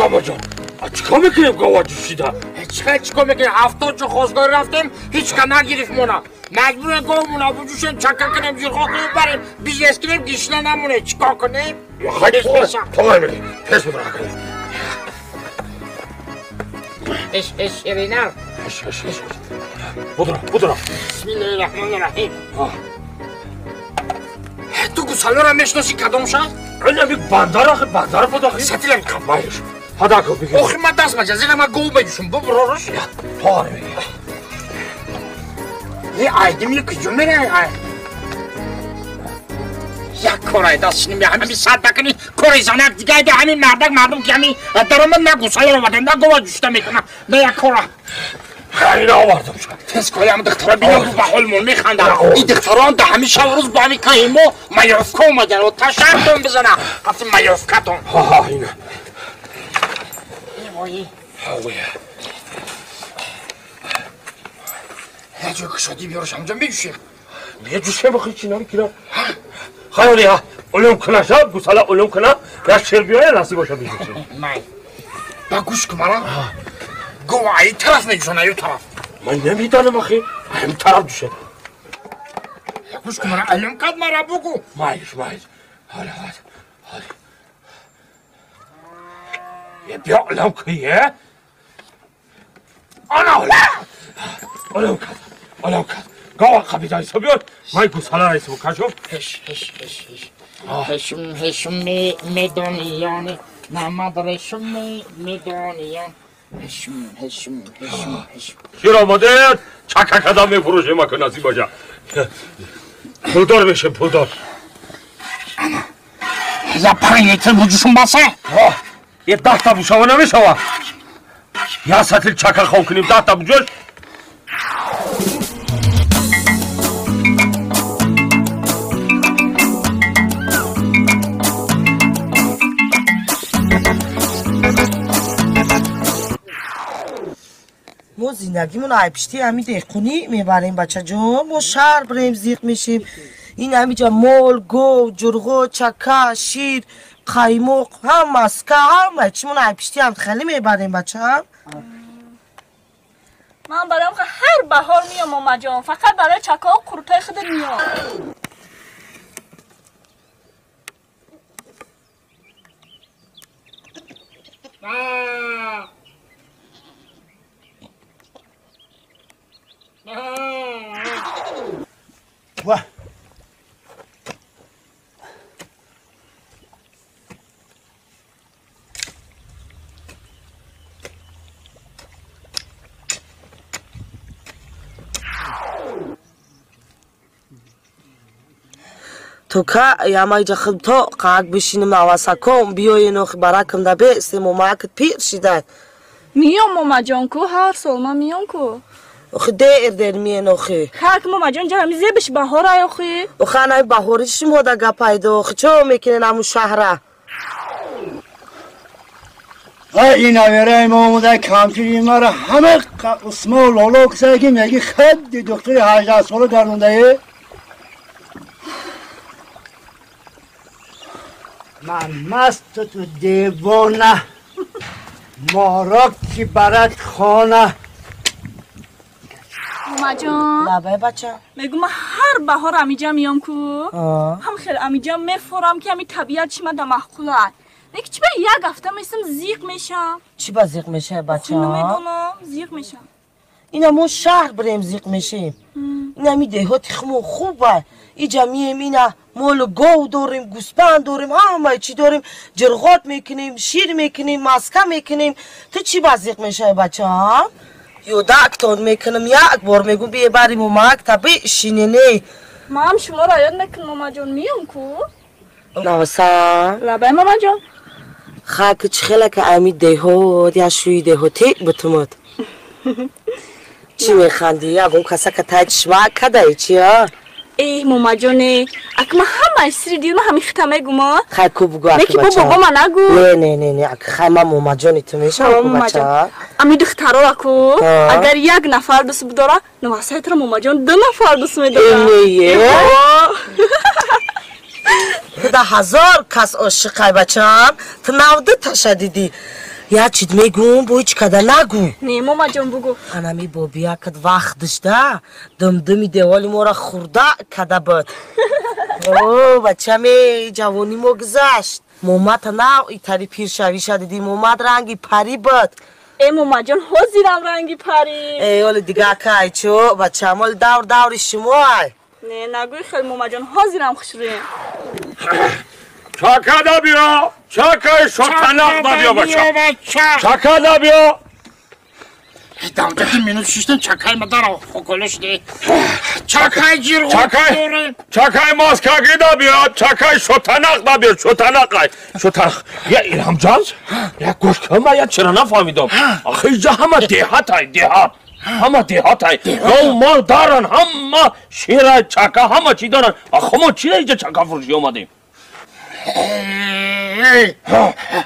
مقام جان چیکار میکنیم گاوا جوشیده چیکار میکنیم هفته چه خوزگاه رفتیم هیچ که نگیریم مونا مجبوریم گاومونا بجوشیم چکه کنیم جرخا کنیم بریم بیزنس کنیم گیشنه نمونه چیکار کنیم خیلی خوبه توقعی میگیم پس بدرا کنیم اش شرینر اش بدرا بسم الله الرحمن الرحیم تو گوساله را میشناسی کدام شد؟ این یک بندر آخه بندر بود آخه ستیلم کمایش هدا کو بگیر آخه من دست مجا زیر من گو بجوشم برو روش پاره بگیر این آیدمی کجا میره یک کارای دست نمی همین ساعت بکنی کاری زنک دیگه ایده همین مردم که همین درامد نه گوساله رو بده نه گوه جوشته میکنم نه یک کارا خیلی آوردم شد تست کنی همه دخترها بینم رو به حالمون میخندن این دختران ده همیشه روز با همی کهیمو مایافکا اومدن و تشکتون بزنن قصد مایافکتون ها اینه بایی یه جای کشادی بیارش همجا میجوشیم بیه جوشه بخواه چی نمی کنم خیلی ها علوم کنه شد گوساله علوم کنه یا شیر بیاره نصیب باشه بیجوشیم من با گوش کمارم گوه ای طرف میجوشن ایو طرف من نمیدانم آخی این طرف جوشه گوش کمارم علوم کد مرا بگو مایش حالا یه بیا علم کیه آنا علم کد گاوا قبیده ایسا بیاد من گوساله رایسه بکشم هشم میدانیانی نمد رشم میدانیان هشم شیر آماده چکه کدام میفروشه ما که نصیب باشه پولدار میشه پولدار یا 5 لیتر بجوشون بسه یه 10 تا بوشاوه نمیشوه یا سطل چکه خواه کنیم 10 تا بجوش ما زندگیمون عیبشتی همین دهقونی میبریم بچه جان ما شهر بریم زیق میشیم این همیجا مول، گو، جرغو، چکه، شیر، قیمق هم مسکه همه چیمون عیبشتی هم خیلی میبریم بچه هم من برایم که هر بهار میام ماما جان فقط برای چکه ها قروتای خود میام واه تو که یا ما ایجا خب تو قاق بشینم عواسکم بیای نوخی براکم دا بیستیم و ماکت پیر شیده میام ماما جان کو هر سال من میام کو اخی دیر میان اخی خاک ماما جان جا همیزه بش بهار های اخی اخی انای بهاریش مودا گپایده اخی چو میکنه نمو شهره این اویره ما اومده کمتری ما را همه قسمه و لالا کسایی که میگی خد دکتری 18 ساله درونده من مست تو دیوانه مارا کی برات خانه ماما جان لبه بچه میگم من هر بهار امیجا میام کو هم خیلی امیجا میفورم که همی طبیعت شما دا محقوله لیکن چی باید یک هفته میسم زیق میشم چی با زیق میشه بچه ها؟ نمیدونم زیق میشم اینا ما شهر بریم زیق میشیم اینا می دهاتی خمو خوبه ایجا میم اینا مال گو داریم گوسپند داریم همه چی داریم جرغات میکنیم شیر میکنیم مسکه میکنیم تو چی با زیق میشه بچه ها؟ یو دکتون میکنم یک بار میگو بیه بریم و مکتبه شینینه ما هم شما را یاد نکن ماما جان میام کو نوسا لبه ماما جان خاک چخیله که امی دهات یا شوی دهاتی بتومد چی میخندی؟ اگه اون کسا که تای چشمه کده چی ها؟ ای ماما جانه اگه من هم من سری دیر من همین ختمه گما خیلی کو بگو نه که بابا من نگو نه خیلی من ماما جانی تو میشم کو بچه امی دخترا کو اگر یک نفر دوست بداره نواسه تر ماما جان 2 نفر دوست میداره اینه ده 1000 کس عاشقای بچم تو 90 تاش دیدی یا چیت میگم بو هیچ کده نگو نه ماما جان بگو انمی بابیا کد وقت داشته دمدمی دیوالی مورا خورده کده بود اوه بچمی جوانی مو گذشت مومت نه ایتاری پیر شوی شدیدی مومت رنگی پری بود ای ماما جان حوزیرم رنگی پری ای ولی دیگه که چو بچه مال دور شما نه نگوی خیلی ماما جان حوزیرم خوشرویم چاکا دا بیا چاکای شطنق دا بیا بچه چاکا دا بیا دامدaki minut şişten çakay mı dara okuluş de çakay ciro çakay maskagi da bia çakay şotanak da bia şotanak ya İlhamcan ya goşkama ya çera nefahmidim axi hama dehat ay hama dehat ay yol mal daran hama şira çaka hama çi daran axmo çi iyice çaka furuş yomadım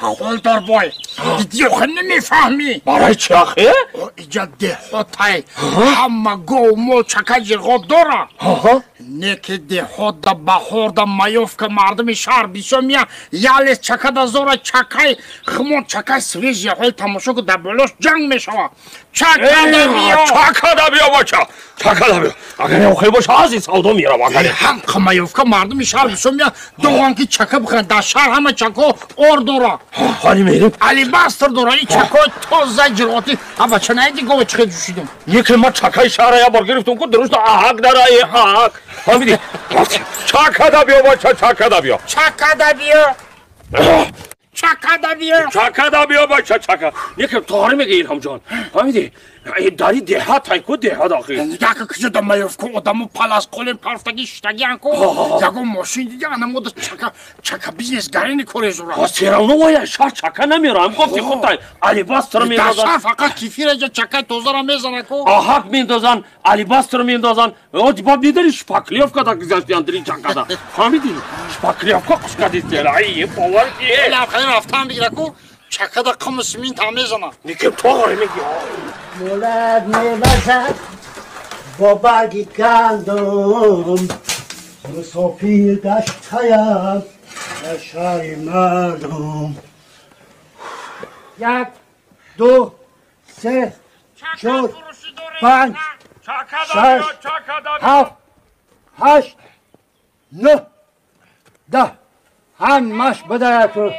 خولدار بای دیو خنه میفهمی برای چی آخه؟ اینجا دهاتای همه گو مو چکای جرغاب دارن نه که دهات دا بخور دا مایوف که مردم شهر بیشو میان یالیس چکا دا زورا چکای خمون چکای سویج یخوی تماشو که دا بلوش جنگ میشوا چکا دا بیا چکا دا بیا بچه چکا دا بیا اگر اوخی باشه ازی سودو میرم اگری هم که مایوف که مردم شهر بیشو میان دوغان که چکا بخن دا شهر همه چکا اور دارن خانی میریم علی باستر دارن این چکای توزه جرغاتی اما چه نهیدی گوه چکای جوشیدم یکی ما چکای شهر یا بار گرفتم که درست آهک داره آهک فهمیدی چکا دا بیا بچه چکا دا بیا چکا دا بیا چکا دا بیا بچه چکا یکی تاری میگه ایلهام جان فهمیدی داری دهات های کو دهات آخی یکی کجا دا مایوف که آدمو پلاس قلم پرفتگی شتگی انکو یکو ماشین دیگه انمو دا چکا بیزنسگری نکوره زورا سیراونو وای شهر چکا نمیرم گفتی خودتای علی باستر میندازن در شهر فقط کیفی را جا چکای توزه را میزنه کو آهک میندازن علی باستر میندازن او دیبا بیداری شپاکلیوفکا دا گذاشتیان داری چکا دا فهمیدی شپاکلیوفکا قشکا دیستیل ای باور کیه لبخیلی رفتن بگیره کو چکا دا قم سمین تا میزنه نیکم تو میگی مولد میوزد با برگی گندم مسافیر دشتایم در شهر مردم 1 2 3 4 5 6 7 8 9 10 همش بده تو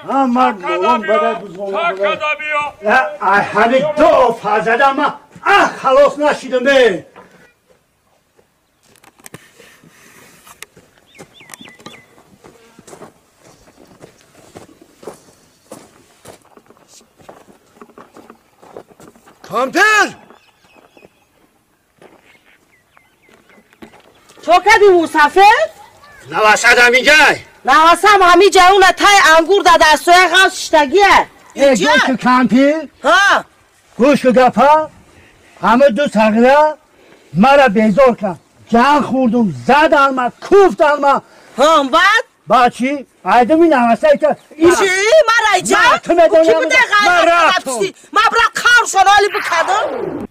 همه موان بده بزرگم بده همه دو فازده ما خلاص نشیدم به کامپر تو کدی موسفه؟ نواسد همی جای نواسم همی جای اون تای انگور دا دستوی خواست شتگیه گوش که کامپر ها گوش که گپا همه دو تغییره مرا بیزار کن جان خوردم زدن ما کوفتن ما هم بعد؟ با چی؟ ایدمی نواسه ایتا چی؟ مرا ایجا؟ تو میدونم کی بوده غیر ما برا کار شنالی بکدم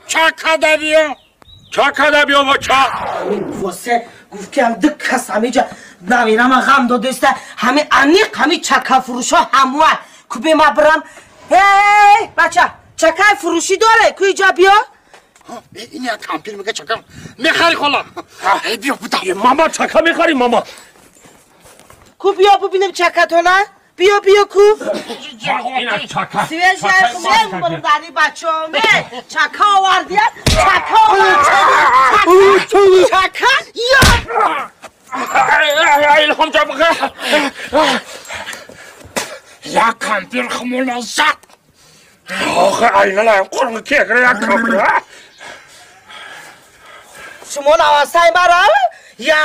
چکا دا بیا چکا دا بیا بچه واسه گفت که هم دک کس همه جا نمیرم غم دادسته همه انیق همه چکا فروش ها هموه که به ما برم هی بچه چکای فروشی داره که ایجا بیا این یک کامپیر میگه چکا میخری خلا بیا بودا ماما چکا میخری ماما کو بیا ببینم چکا تو نه بیا کو اینا چکا سویش خمیم برداری بچه همه چکا آوردیه چکا یا ایلهام جان بخیر یک کامپیر خمول زد آخه اینا لایم قرم که اگر یک کامپیر شما نواسه مرا یا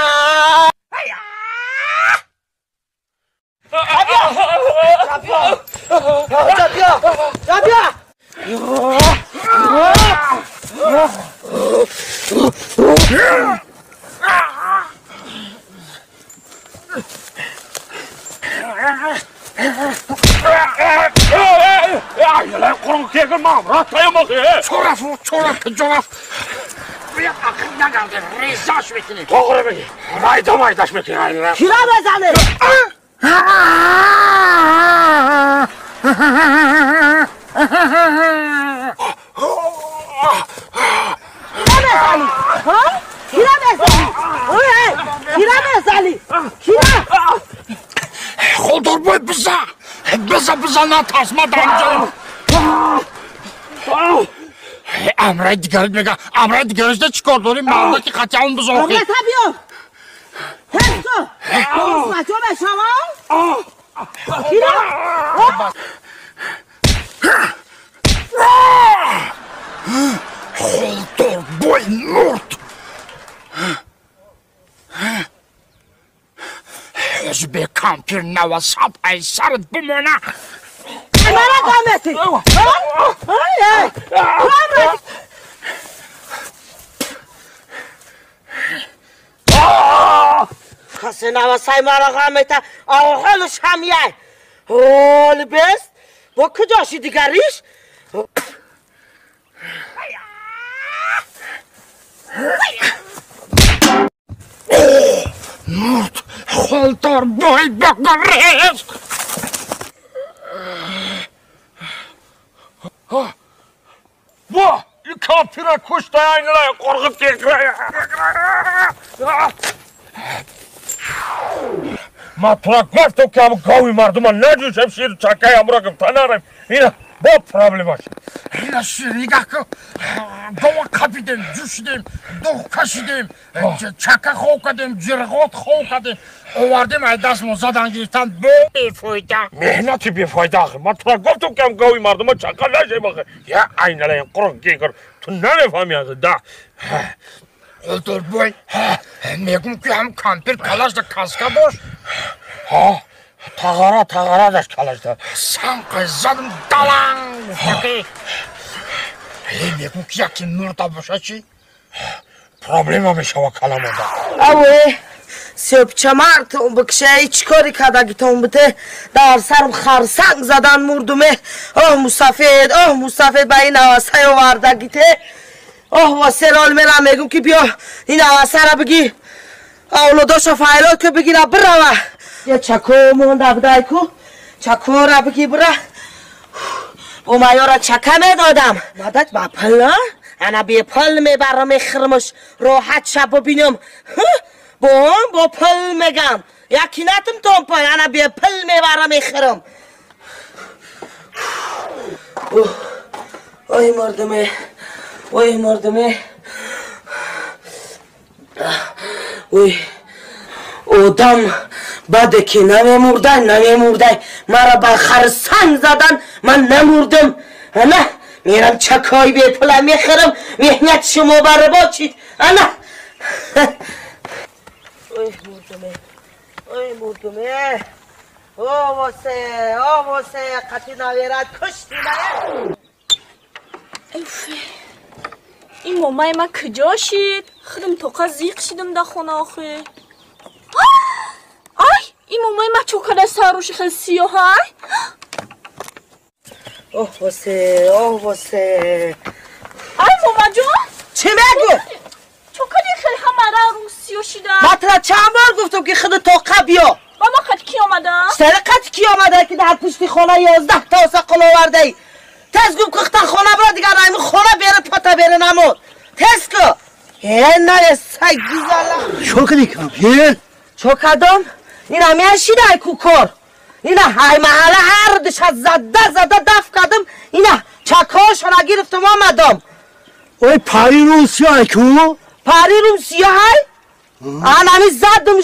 Aynalar korku kegirmem. Rahatlayın bakayım. Çoraf. Bir akılda kaldı. Rezza şmetini. Doğru beki. Maydaş beki aynalar. Kira bezeli. Kira bezeli. Oy, kira bezeli. Kira. Xoldor boy biza na tasma damcı. Amray digarishda chikor dorim maldaki qachon biz o'qi. Amray tabiyo. Hesto. Macho be shama. Kira. Xoldor boy nurt. Özbe kampir nava sapay sarıt bu mona. Bana kalmasın. Hayır. Kalmasın. Kasına vasay mara kalmeta. Ağol şamiyay. Ol best. Bu kıcaşı digariş. Nurt. Xoldor boy bakares. Bu kampire kuş da aynalar korkup kegirmem. Matrak varsa ki abi kavi mardıma ne düşem şiir çakaya bırakıp tanarım. Yine bu problem var. Yine şirigakı. Dova kapidim, düşdüm, doğ kaşıdım. Çaka xokadım, cirgot xokadım. Ovardım aydas mozadan giriften böyle fayda. Mehnati bir fayda akı. Matrak varsa ki abi kavi mardıma çakala şey bakı. Ya aynalar korkup kegir. Tünne fahmiyatı da. Xoldor boy. Megum ki hem kampir kalaşda kaska boş. Ha, tağara da kalaşda. Sen kızladım dalan. Megum ki yakin nurda boşa çi. Problema bir şava kalamada. Awe. Söpçamar ton bıkşe içkori kada giton bite. Dar sarım kharsang zadan murdume. Oh musafed bayi navasay varda gite. Oh vaserol mera megum ki biyo. این نواسر بگی اولاداشا فایلات که بگی را برا یه چکو مونده بدای کو چکو را بگی برا او مایا را چکه می دادم مدد با پل انا بی پل می برا می خرمش راحت شب ببینم با پل میگم یکی نتم تون پای انا بی پل می برا می خرم اوی مردمه اوی آدم بده که نمیمردن مرا با خرسان زدن من نمردم نه میرم چکای به پلا میخرم مهنت شما برباد چید نه اوی مردمه او واسه قطی نویرد کشتی نه این مامای ما کجا شید؟ خودم توقع زیق شیدم در خونه آخه آی این مامای ما چوکاده سروش خیلی سیاه های اوه واسه آی ماما جان چه بگو؟ چوکاده خیلی همه رو سیاه شیدم مطرح چند بار گفتم که خود توقع بیا بابا قد کی آمده؟ سرقت کی آمده که در پشتی خونه 11 تا سقل آورده ای تز گم کختن خونه برا دیگر نایمون خونه بره پتا بره نمون تز که نه سگ بیزالا شو کنی کامپیر؟ چو کدام؟ این همی هشیده ای کوکور این های محله هر دشت زده دف کدم این چکاش را گرفتم آمدم اوی پاری رو سیاه ای کو؟ پاری روم سیاه های؟ همی زدم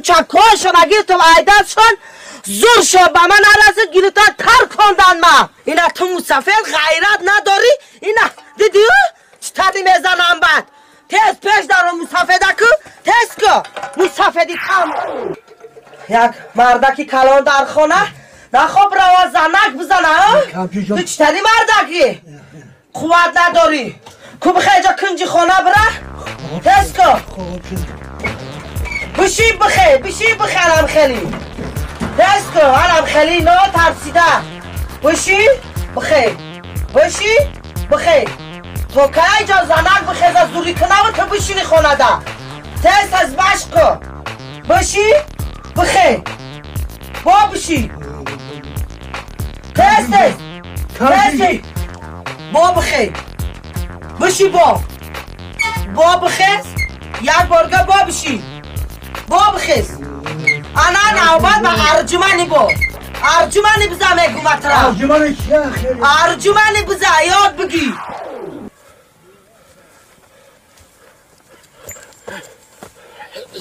چکاش را گرفتم ایدهشون زور شو با من عرض گیرتا تر کندن ما اینا تو مسافر غیرت نداری اینا دیدیو چطوری میزنم بعد تز پیش دارم مسافر کو تز کو مسافری تام یک مردکی کلان در خونه نخواب روا زنک بزنه تو چطوری مردکی قوت نداری کو بخیجا کنجی خونه بره تز کو بشی بخیر علم خیلی دست کن علم خیلی نه ترسیده بشی بخیر تو که اینجا زنک بخیر از دوری کنه و تو بشینی خونه ده دست از بش کن بشی بخیر با بشی دست با بخیر بشی با بخیر یک بارگاه با بشی با بخیر انا نوبت به ارجمانی بزا میگومت را ارجمانی بزا یاد بگی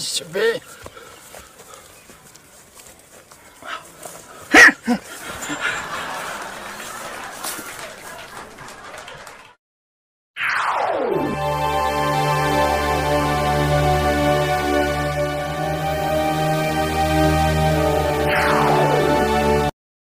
شبه